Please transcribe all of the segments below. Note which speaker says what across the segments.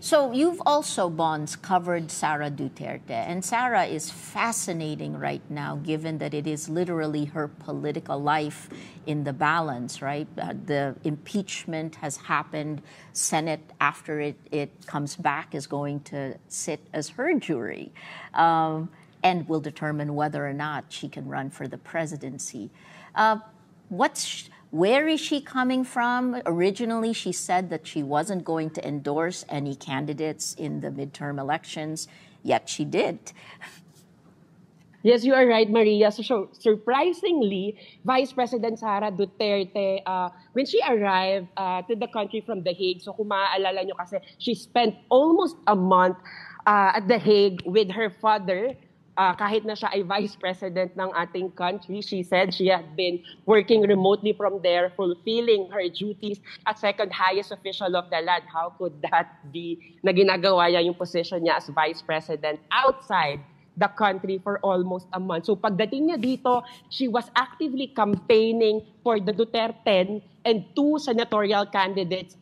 Speaker 1: So you've also, Bonds, covered Sara Duterte. And Sara is fascinating right now, given that it is literally her political life in the balance, right? The impeachment has happened. Senate, after it comes back, is going to sit as her jury. And will determine whether or not she can run for the presidency. Where is she coming from? Originally, she said that she wasn't going to endorse any candidates in the midterm elections, yet she did.
Speaker 2: Yes, you are right, Maria. So surprisingly, Vice President Sara Duterte, when she arrived to the country from The Hague, so kung maaalala nyo kasi, she spent almost a month at The Hague with her father. Kahit na siya ay vice president ng ating country, she said she had been working remotely from there, fulfilling her duties as second highest official of the land. How could that be na ginagawa niya yung position niya as vice president outside the country for almost a month? So pagdating niya dito, she was actively campaigning for the Duterte and two senatorial candidates,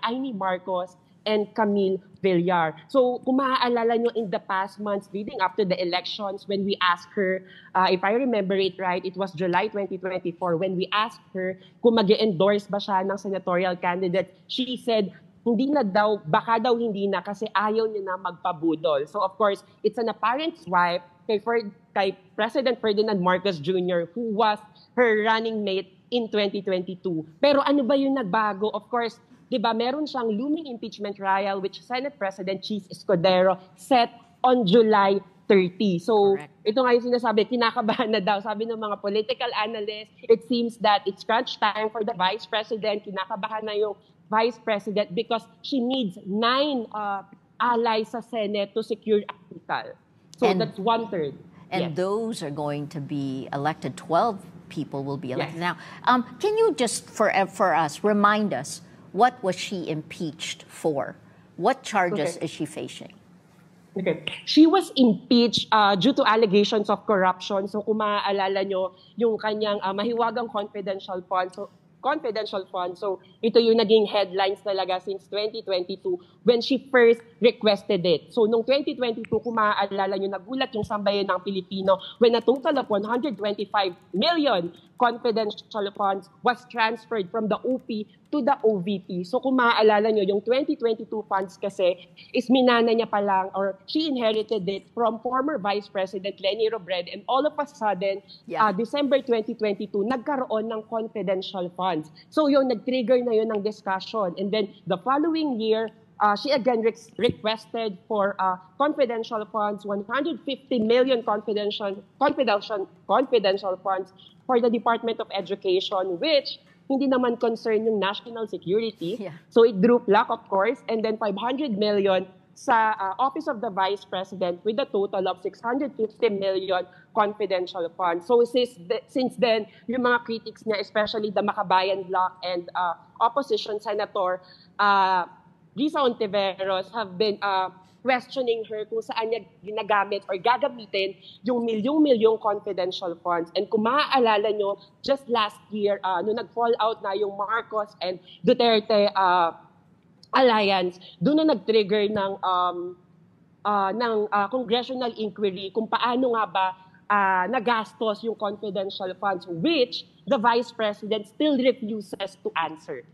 Speaker 2: Amy Marcos and Camille Villar. So kung maaalala nyo in the past months leading up to the elections, when we asked her, if I remember it right, it was July 2024, when we asked her kung mag-endorse ba siya ng senatorial candidate, she said, hindi na daw, baka daw hindi na kasi ayaw niya na magpabudol. So of course, it's an apparent swipe kay President Ferdinand Marcos Jr., who was her running mate in 2022. Pero ano ba yung nagbago? Of course, diba, meron siyang looming impeachment trial which Senate President Cheese Escudero set on July 30. So, correct. Ito nga yung sinasabi, kinakabahan na daw. Sabi ng mga political analysts, it seems that it's crunch time for the Vice President. Kinakabahan na yung Vice President because she needs 9 allies sa Senate to secure approval. So, that's 1/3.
Speaker 1: And
Speaker 2: yes.
Speaker 1: Those are going to be elected. 12 people will be elected.
Speaker 2: Yes.
Speaker 1: Now, can you just, for us, remind us, what was she impeached for? What charges is she facing?
Speaker 2: Okay. She was impeached due to allegations of corruption. So kung maaalala nyo, yung kanyang mahiwagang confidential fund. So ito yung naging headlines talaga since 2022 when she first requested it. So noong 2022, kung maaalala nyo, nagulat yung sambayan ng Pilipino when a total of 125 million confidential funds was transferred from the OP to the OVP. So kung maaalala nyo, yung 2022 funds kasi is minana niya pa lang or she inherited it from former Vice President Leni Robredo, and all of a sudden, December 2022, nagkaroon ng confidential funds. So yung nag-trigger na yun ng discussion. And then the following year, she again requested for confidential funds, 150 million confidential funds for the Department of Education, which hindi naman concern yung national security. Yeah. So it drew flack, of course, and then 500 million sa Office of the Vice President with a total of 650 million confidential funds. So since then, yung mga critics niya, especially the Makabayan Bloc and opposition senator, Risa Ontiveros, have been questioning her kung saan niya ginagamit or gagamitin yung milyong-milyong confidential funds. And kung maaalala nyo, just last year, nung nag-fall out na yung Marcos and Duterte alliance, doon na nag-trigger ng congressional inquiry kung paano nga ba nagastos yung confidential funds, which the Vice President still refuses to answer.